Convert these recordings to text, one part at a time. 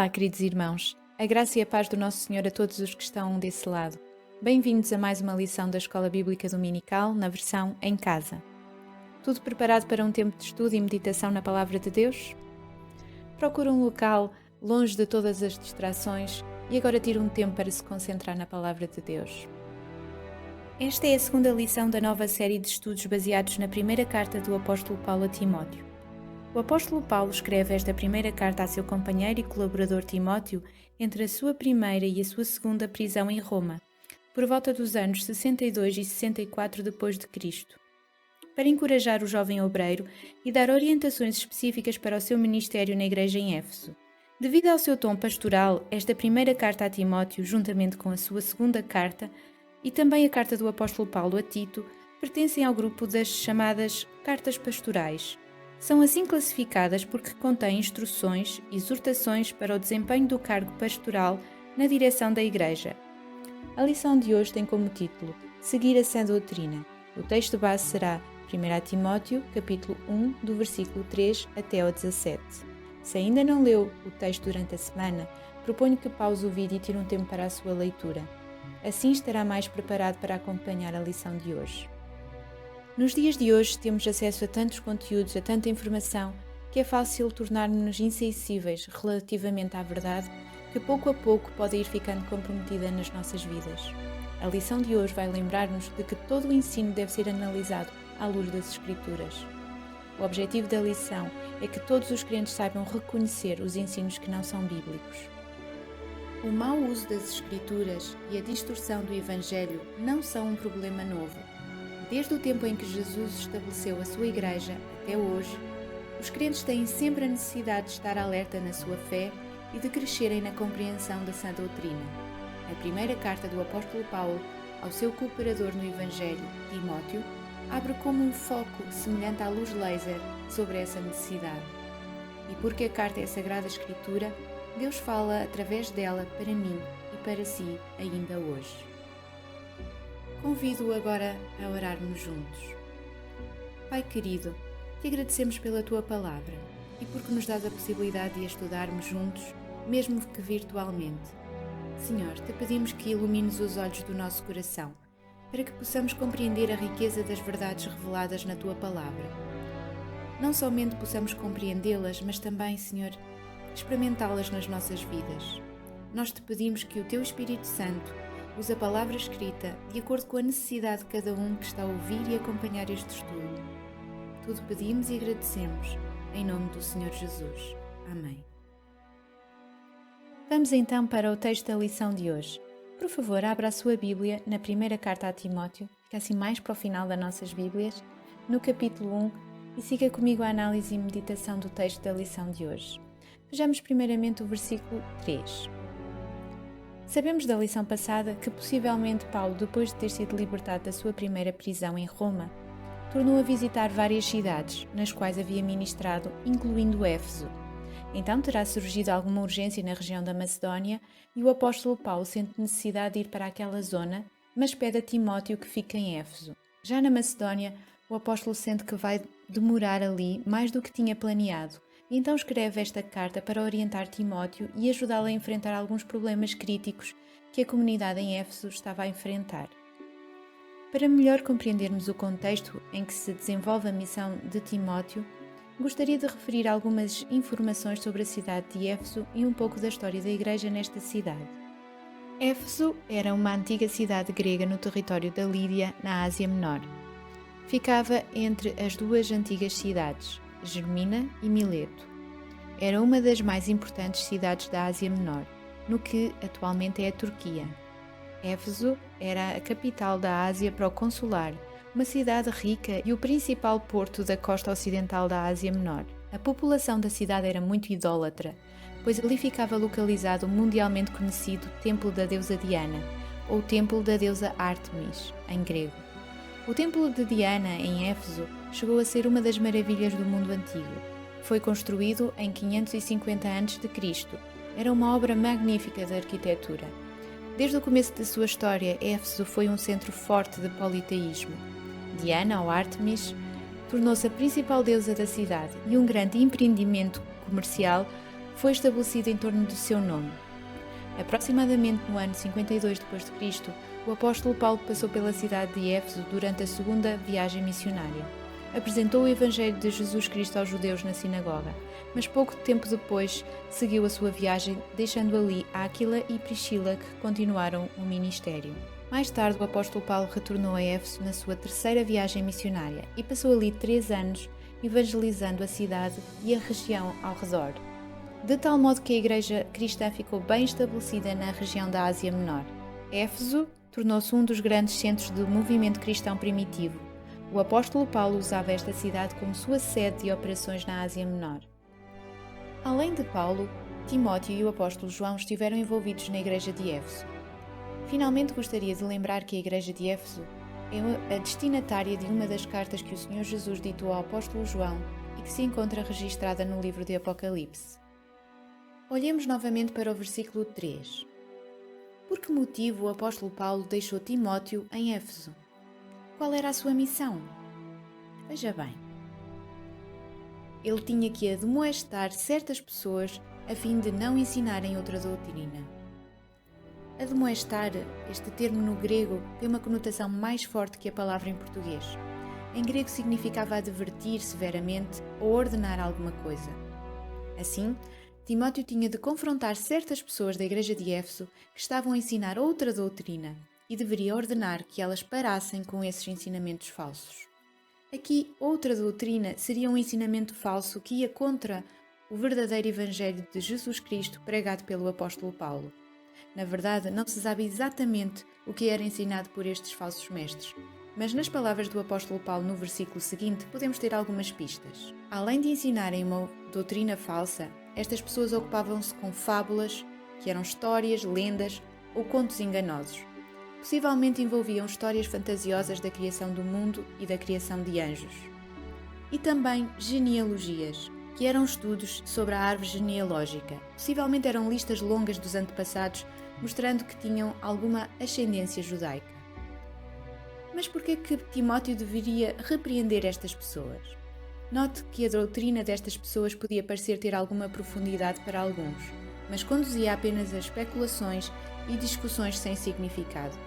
Olá, queridos irmãos. A graça e a paz do Nosso Senhor a todos os que estão desse lado. Bem-vindos a mais uma lição da Escola Bíblica Dominical na versão em casa. Tudo preparado para um tempo de estudo e meditação na Palavra de Deus? Procure um local longe de todas as distrações e agora tire um tempo para se concentrar na Palavra de Deus. Esta é a segunda lição da nova série de estudos baseados na primeira carta do apóstolo Paulo a Timóteo. O apóstolo Paulo escreve esta primeira carta a seu companheiro e colaborador Timóteo entre a sua primeira e a sua segunda prisão em Roma, por volta dos anos 62 e 64 depois de Cristo, para encorajar o jovem obreiro e dar orientações específicas para o seu ministério na igreja em Éfeso. Devido ao seu tom pastoral, esta primeira carta a Timóteo, juntamente com a sua segunda carta e também a carta do apóstolo Paulo a Tito, pertencem ao grupo das chamadas cartas pastorais. São assim classificadas porque contêm instruções e exortações para o desempenho do cargo pastoral na direção da Igreja. A lição de hoje tem como título Seguir a sã doutrina. O texto base será 1 Timóteo, capítulo 1, do versículo 3 até ao 17. Se ainda não leu o texto durante a semana, proponho que pause o vídeo e tire um tempo para a sua leitura. Assim estará mais preparado para acompanhar a lição de hoje. Nos dias de hoje temos acesso a tantos conteúdos, a tanta informação, que é fácil tornar-nos insensíveis relativamente à verdade que pouco a pouco pode ir ficando comprometida nas nossas vidas. A lição de hoje vai lembrar-nos de que todo o ensino deve ser analisado à luz das Escrituras. O objetivo da lição é que todos os crentes saibam reconhecer os ensinos que não são bíblicos. O mau uso das Escrituras e a distorção do Evangelho não são um problema novo. Desde o tempo em que Jesus estabeleceu a sua Igreja até hoje, os crentes têm sempre a necessidade de estar alerta na sua fé e de crescerem na compreensão da sã doutrina. A primeira carta do apóstolo Paulo ao seu cooperador no Evangelho, Timóteo, abre como um foco semelhante à luz laser sobre essa necessidade. E porque a carta é a Sagrada Escritura, Deus fala através dela para mim e para si ainda hoje. Convido-o agora a orarmos juntos. Pai querido, te agradecemos pela tua palavra e porque nos dás a possibilidade de a estudarmos juntos, mesmo que virtualmente. Senhor, te pedimos que ilumines os olhos do nosso coração, para que possamos compreender a riqueza das verdades reveladas na tua palavra. Não somente possamos compreendê-las, mas também, Senhor, experimentá-las nas nossas vidas. Nós te pedimos que o teu Espírito Santo use a palavra escrita de acordo com a necessidade de cada um que está a ouvir e acompanhar este estudo. Tudo pedimos e agradecemos, em nome do Senhor Jesus. Amém. Vamos então para o texto da lição de hoje. Por favor, abra a sua Bíblia na primeira carta a Timóteo, fica assim mais para o final das nossas Bíblias, no capítulo 1, e siga comigo a análise e meditação do texto da lição de hoje. Vejamos primeiramente o versículo 3. Sabemos da lição passada que possivelmente Paulo, depois de ter sido libertado da sua primeira prisão em Roma, tornou a visitar várias cidades, nas quais havia ministrado, incluindo Éfeso. Então terá surgido alguma urgência na região da Macedónia e o apóstolo Paulo sente necessidade de ir para aquela zona, mas pede a Timóteo que fique em Éfeso. Já na Macedónia, o apóstolo sente que vai demorar ali mais do que tinha planeado, e então escreve esta carta para orientar Timóteo e ajudá-lo a enfrentar alguns problemas críticos que a comunidade em Éfeso estava a enfrentar. Para melhor compreendermos o contexto em que se desenvolve a missão de Timóteo, gostaria de referir algumas informações sobre a cidade de Éfeso e um pouco da história da igreja nesta cidade. Éfeso era uma antiga cidade grega no território da Lídia, na Ásia Menor. Ficava entre as duas antigas cidades, Germina e Mileto. Era uma das mais importantes cidades da Ásia Menor, no que atualmente é a Turquia. Éfeso era a capital da Ásia proconsular, uma cidade rica e o principal porto da costa ocidental da Ásia Menor. A população da cidade era muito idólatra, pois ali ficava localizado o mundialmente conhecido Templo da deusa Diana, ou Templo da deusa Ártemis, em grego. O Templo de Diana, em Éfeso, chegou a ser uma das maravilhas do mundo antigo. Foi construído em 550 a.C. Era uma obra magnífica de arquitetura. Desde o começo da sua história, Éfeso foi um centro forte de politeísmo. Diana, ou Ártemis, tornou-se a principal deusa da cidade e um grande empreendimento comercial foi estabelecido em torno do seu nome. Aproximadamente no ano 52 d.C., o apóstolo Paulo passou pela cidade de Éfeso durante a segunda viagem missionária. Apresentou o Evangelho de Jesus Cristo aos judeus na sinagoga, mas pouco tempo depois seguiu a sua viagem, deixando ali Áquila e Priscila, que continuaram o ministério. Mais tarde, o apóstolo Paulo retornou a Éfeso na sua terceira viagem missionária e passou ali 3 anos evangelizando a cidade e a região ao redor, de tal modo que a igreja cristã ficou bem estabelecida na região da Ásia Menor. Éfeso tornou-se um dos grandes centros do movimento cristão primitivo. O apóstolo Paulo usava esta cidade como sua sede de operações na Ásia Menor. Além de Paulo, Timóteo e o apóstolo João estiveram envolvidos na igreja de Éfeso. Finalmente gostaria de lembrar que a igreja de Éfeso é a destinatária de uma das cartas que o Senhor Jesus ditou ao apóstolo João e que se encontra registrada no livro de Apocalipse. Olhemos novamente para o versículo 3. Por que motivo o apóstolo Paulo deixou Timóteo em Éfeso? Qual era a sua missão? Veja bem. Ele tinha que admoestar certas pessoas a fim de não ensinarem outra doutrina. Admoestar, este termo no grego, tem uma conotação mais forte que a palavra em português. Em grego significava advertir severamente ou ordenar alguma coisa. Assim, Timóteo tinha de confrontar certas pessoas da igreja de Éfeso que estavam a ensinar outra doutrina e deveria ordenar que elas parassem com esses ensinamentos falsos. Aqui, outra doutrina seria um ensinamento falso que ia contra o verdadeiro Evangelho de Jesus Cristo pregado pelo apóstolo Paulo. Na verdade, não se sabe exatamente o que era ensinado por estes falsos mestres, mas nas palavras do apóstolo Paulo no versículo seguinte podemos ter algumas pistas. Além de ensinarem uma doutrina falsa, estas pessoas ocupavam-se com fábulas, que eram histórias, lendas ou contos enganosos. Possivelmente envolviam histórias fantasiosas da criação do mundo e da criação de anjos. E também genealogias, que eram estudos sobre a árvore genealógica. Possivelmente eram listas longas dos antepassados, mostrando que tinham alguma ascendência judaica. Mas por que Timóteo deveria repreender estas pessoas? Note que a doutrina destas pessoas podia parecer ter alguma profundidade para alguns, mas conduzia apenas a especulações e discussões sem significado.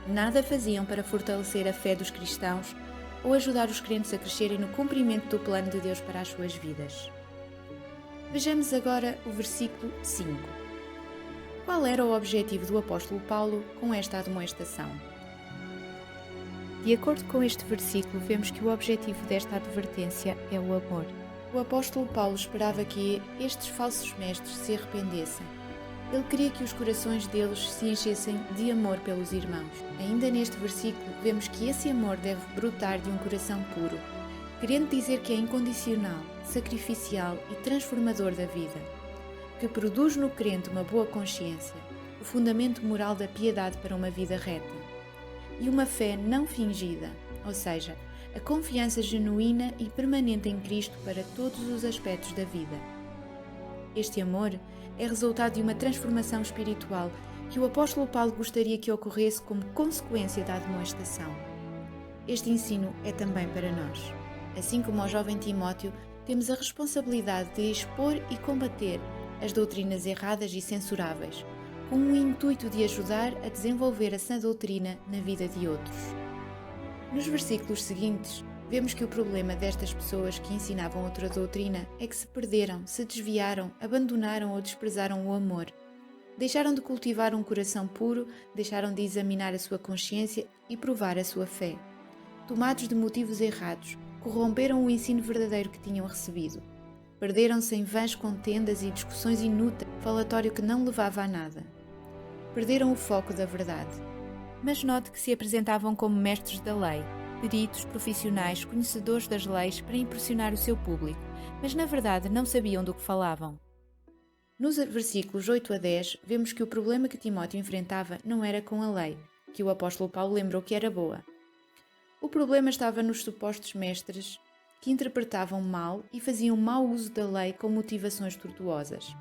Nada faziam para fortalecer a fé dos cristãos ou ajudar os crentes a crescerem no cumprimento do plano de Deus para as suas vidas. Vejamos agora o versículo 5. Qual era o objetivo do apóstolo Paulo com esta admoestação? De acordo com este versículo, vemos que o objetivo desta advertência é o amor. O apóstolo Paulo esperava que estes falsos mestres se arrependessem. Ele queria que os corações deles se enchessem de amor pelos irmãos. Ainda neste versículo, vemos que esse amor deve brotar de um coração puro, querendo dizer que é incondicional, sacrificial e transformador da vida, que produz no crente uma boa consciência, o fundamento moral da piedade para uma vida reta, e uma fé não fingida, ou seja, a confiança genuína e permanente em Cristo para todos os aspectos da vida. Este amor é resultado de uma transformação espiritual que o apóstolo Paulo gostaria que ocorresse como consequência da admoestação. Este ensino é também para nós. Assim como ao jovem Timóteo, temos a responsabilidade de expor e combater as doutrinas erradas e censuráveis, com o intuito de ajudar a desenvolver a sã doutrina na vida de outros. Nos versículos seguintes, vemos que o problema destas pessoas que ensinavam outra doutrina é que se perderam, se desviaram, abandonaram ou desprezaram o amor. Deixaram de cultivar um coração puro, deixaram de examinar a sua consciência e provar a sua fé. Tomados de motivos errados, corromperam o ensino verdadeiro que tinham recebido. Perderam-se em vãs contendas e discussões inúteis, falatório que não levava a nada. Perderam o foco da verdade. Mas note que se apresentavam como mestres da lei, peritos, profissionais, conhecedores das leis para impressionar o seu público, mas na verdade não sabiam do que falavam. Nos versículos 8 a 10, vemos que o problema que Timóteo enfrentava não era com a lei, que o apóstolo Paulo lembrou que era boa. O problema estava nos supostos mestres que interpretavam mal e faziam mau uso da lei com motivações tortuosas.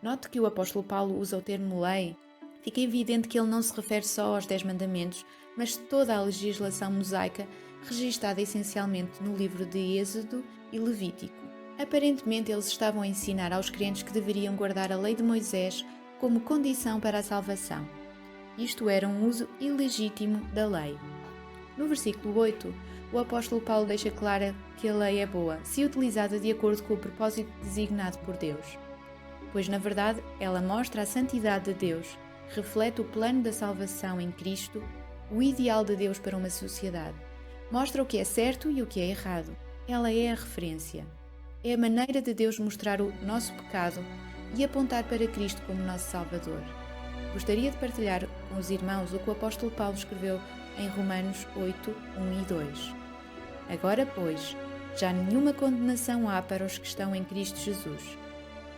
Note que o apóstolo Paulo usa o termo lei. Fica evidente que ele não se refere só aos 10 mandamentos, mas toda a legislação mosaica registada essencialmente no livro de Êxodo e Levítico. Aparentemente, eles estavam a ensinar aos crentes que deveriam guardar a lei de Moisés como condição para a salvação. Isto era um uso ilegítimo da lei. No versículo 8, o apóstolo Paulo deixa clara que a lei é boa, se utilizada de acordo com o propósito designado por Deus. Pois, na verdade, ela mostra a santidade de Deus, reflete o plano da salvação em Cristo, o ideal de Deus para uma sociedade. Mostra o que é certo e o que é errado. Ela é a referência. É a maneira de Deus mostrar o nosso pecado e apontar para Cristo como nosso Salvador. Gostaria de partilhar com os irmãos o que o apóstolo Paulo escreveu em Romanos 8, 1 e 2. Agora, pois, já nenhuma condenação há para os que estão em Cristo Jesus,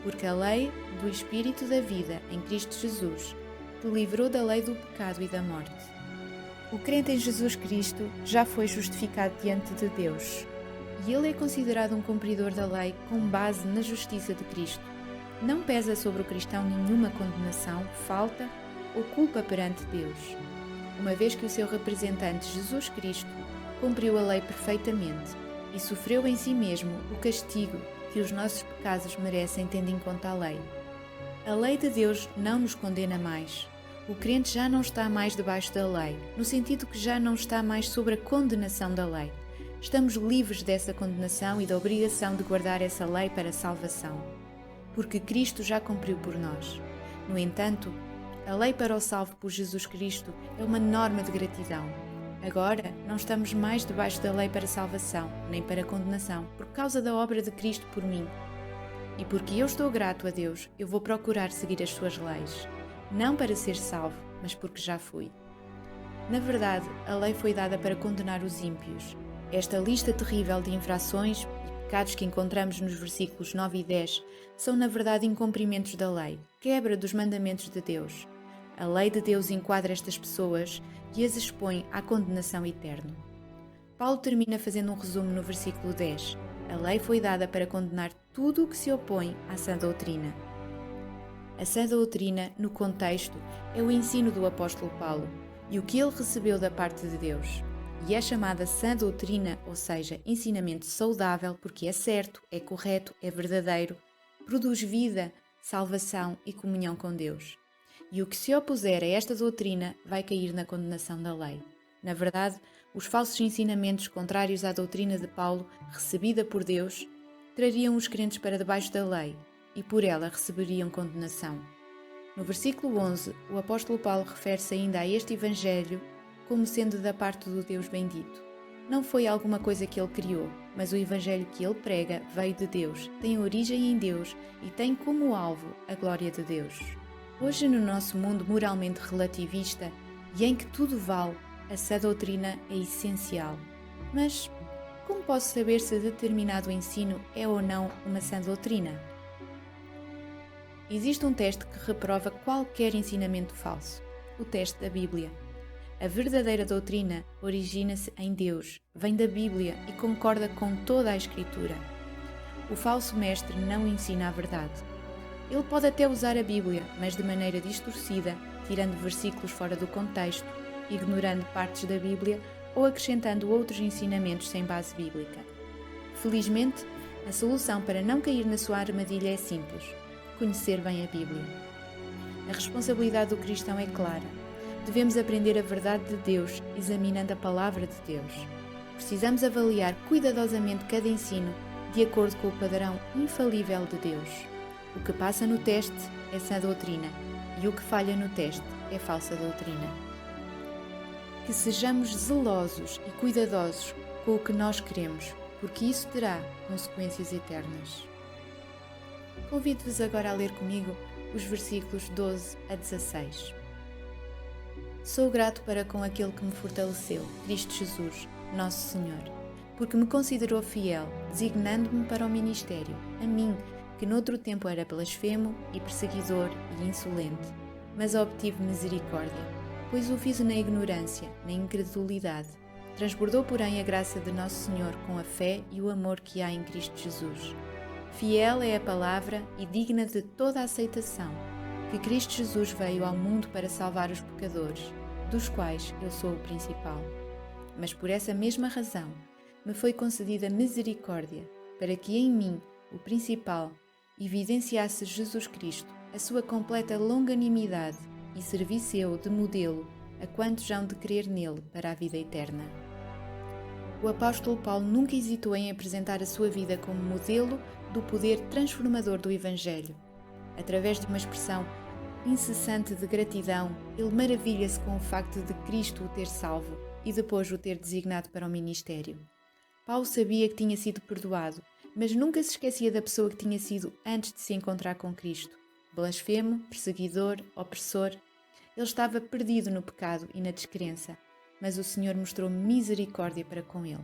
porque a lei do Espírito da vida em Cristo Jesus te livrou da lei do pecado e da morte. O crente em Jesus Cristo já foi justificado diante de Deus, e ele é considerado um cumpridor da lei com base na justiça de Cristo. Não pesa sobre o cristão nenhuma condenação, falta ou culpa perante Deus, uma vez que o seu representante Jesus Cristo cumpriu a lei perfeitamente e sofreu em si mesmo o castigo que os nossos pecados merecem, tendo em conta a lei. A lei de Deus não nos condena mais. O crente já não está mais debaixo da lei, no sentido que já não está mais sob a condenação da lei. Estamos livres dessa condenação e da obrigação de guardar essa lei para a salvação, porque Cristo já cumpriu por nós. No entanto, a lei para o salvo por Jesus Cristo é uma norma de gratidão. Agora, não estamos mais debaixo da lei para salvação, nem para condenação, por causa da obra de Cristo por mim. E porque eu estou grato a Deus, eu vou procurar seguir as suas leis, não para ser salvo, mas porque já fui. Na verdade, a lei foi dada para condenar os ímpios. Esta lista terrível de infrações e pecados que encontramos nos versículos 9 e 10 são, na verdade, incumprimentos da lei, quebra dos mandamentos de Deus. A lei de Deus enquadra estas pessoas e as expõe à condenação eterna. Paulo termina fazendo um resumo no versículo 10. A lei foi dada para condenar tudo o que se opõe à sã doutrina. A sã doutrina, no contexto, é o ensino do apóstolo Paulo e o que ele recebeu da parte de Deus. E é chamada sã doutrina, ou seja, ensinamento saudável, porque é certo, é correto, é verdadeiro, produz vida, salvação e comunhão com Deus. E o que se opuser a esta doutrina vai cair na condenação da lei. Na verdade, os falsos ensinamentos contrários à doutrina de Paulo, recebida por Deus, trariam os crentes para debaixo da lei e por ela receberiam condenação. No versículo 11, o apóstolo Paulo refere-se ainda a este evangelho como sendo da parte do Deus bendito. Não foi alguma coisa que ele criou, mas o evangelho que ele prega veio de Deus, tem origem em Deus e tem como alvo a glória de Deus. Hoje, no nosso mundo moralmente relativista e em que tudo vale, a sã doutrina é essencial. Mas como posso saber se determinado ensino é ou não uma sã doutrina? Existe um teste que reprova qualquer ensinamento falso: o teste da Bíblia. A verdadeira doutrina origina-se em Deus, vem da Bíblia e concorda com toda a Escritura. O falso mestre não ensina a verdade. Ele pode até usar a Bíblia, mas de maneira distorcida, tirando versículos fora do contexto, ignorando partes da Bíblia ou acrescentando outros ensinamentos sem base bíblica. Felizmente, a solução para não cair na sua armadilha é simples: conhecer bem a Bíblia. A responsabilidade do cristão é clara. Devemos aprender a verdade de Deus examinando a palavra de Deus. Precisamos avaliar cuidadosamente cada ensino de acordo com o padrão infalível de Deus. O que passa no teste é sã doutrina e o que falha no teste é falsa doutrina. Que sejamos zelosos e cuidadosos com o que nós queremos, porque isso terá consequências eternas. Convido-vos agora a ler comigo os versículos 12 a 16. Sou grato para com aquele que me fortaleceu, Cristo Jesus, nosso Senhor, porque me considerou fiel, designando-me para o ministério, a mim, que noutro tempo era blasfemo e perseguidor e insolente, mas obtive misericórdia, pois o fiz na ignorância, na incredulidade. Transbordou, porém, a graça de nosso Senhor com a fé e o amor que há em Cristo Jesus. Fiel é a palavra e digna de toda a aceitação, que Cristo Jesus veio ao mundo para salvar os pecadores, dos quais eu sou o principal. Mas por essa mesma razão me foi concedida misericórdia, para que em mim, o principal, evidenciasse Jesus Cristo, a sua completa longanimidade e servisse eu de modelo a quantos hão de crer nele para a vida eterna. O apóstolo Paulo nunca hesitou em apresentar a sua vida como modelo do poder transformador do Evangelho. Através de uma expressão incessante de gratidão, ele maravilha-se com o facto de Cristo o ter salvo e depois o ter designado para o ministério. Paulo sabia que tinha sido perdoado, mas nunca se esquecia da pessoa que tinha sido antes de se encontrar com Cristo. Blasfemo, perseguidor, opressor. Ele estava perdido no pecado e na descrença, mas o Senhor mostrou misericórdia para com ele.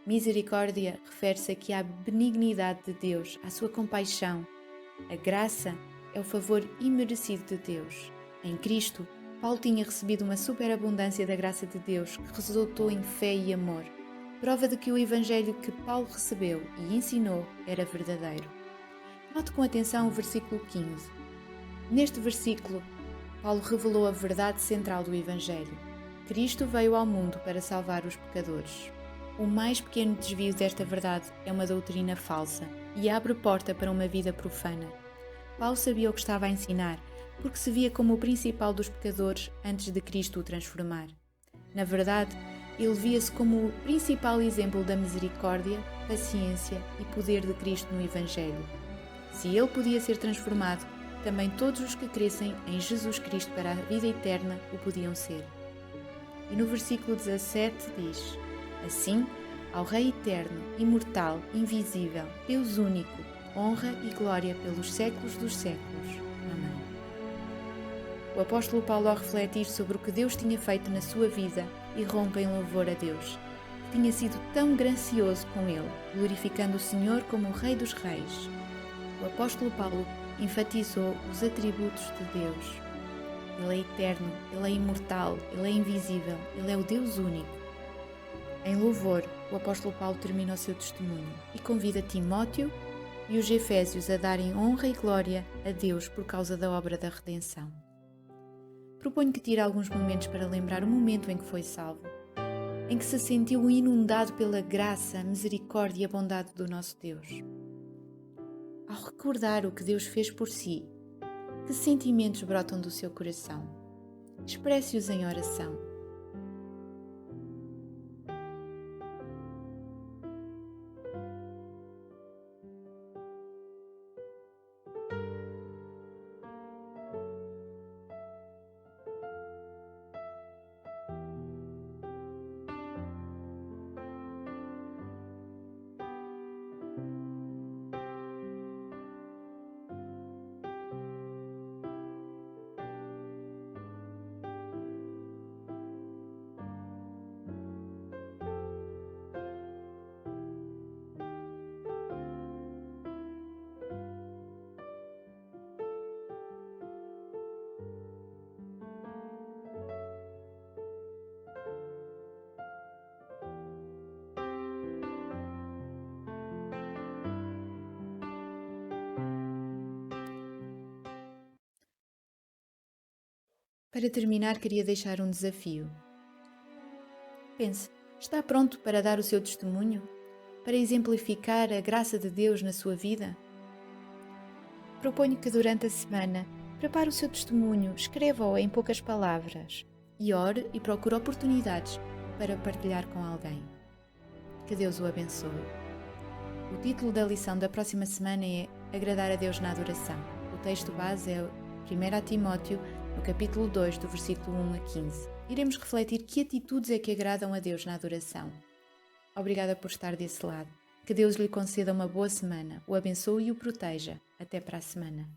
Misericórdia refere-se aqui à benignidade de Deus, à sua compaixão. A graça é o favor imerecido de Deus. Em Cristo, Paulo tinha recebido uma superabundância da graça de Deus que resultou em fé e amor, prova de que o Evangelho que Paulo recebeu e ensinou era verdadeiro. Note com atenção o versículo 15. Neste versículo, Paulo revelou a verdade central do Evangelho. Cristo veio ao mundo para salvar os pecadores. O mais pequeno desvio desta verdade é uma doutrina falsa e abre porta para uma vida profana. Paulo sabia o que estava a ensinar, porque se via como o principal dos pecadores antes de Cristo o transformar. Na verdade, ele via-se como o principal exemplo da misericórdia, paciência e poder de Cristo no Evangelho. Se ele podia ser transformado, também todos os que crescem em Jesus Cristo para a vida eterna o podiam ser. E no versículo 17 diz: Assim, ao Rei eterno, imortal, invisível, Deus único, honra e glória pelos séculos dos séculos. Amém. O apóstolo Paulo, ao refletir sobre o que Deus tinha feito na sua vida, irrompe em louvor a Deus, que tinha sido tão gracioso com ele, glorificando o Senhor como o Rei dos Reis. O apóstolo Paulo enfatizou os atributos de Deus. Ele é eterno, Ele é imortal, Ele é invisível, Ele é o Deus único. Em louvor, o apóstolo Paulo termina o seu testemunho e convida Timóteo e os Efésios a darem honra e glória a Deus por causa da obra da redenção. Proponho que tire alguns momentos para lembrar o momento em que foi salvo, em que se sentiu inundado pela graça, misericórdia e a bondade do nosso Deus. Ao recordar o que Deus fez por si, que sentimentos brotam do seu coração? Expresse-os em oração. Para terminar, queria deixar um desafio. Pense, está pronto para dar o seu testemunho? Para exemplificar a graça de Deus na sua vida? Proponho que durante a semana prepare o seu testemunho, escreva-o em poucas palavras e ore e procure oportunidades para partilhar com alguém. Que Deus o abençoe. O título da lição da próxima semana é Agradar a Deus na Adoração. O texto base é 1 Timóteo, no capítulo 2, do versículo 1 a 15. Iremos refletir que atitudes é que agradam a Deus na adoração. Obrigada por estar desse lado. Que Deus lhe conceda uma boa semana, o abençoe e o proteja. Até para a semana.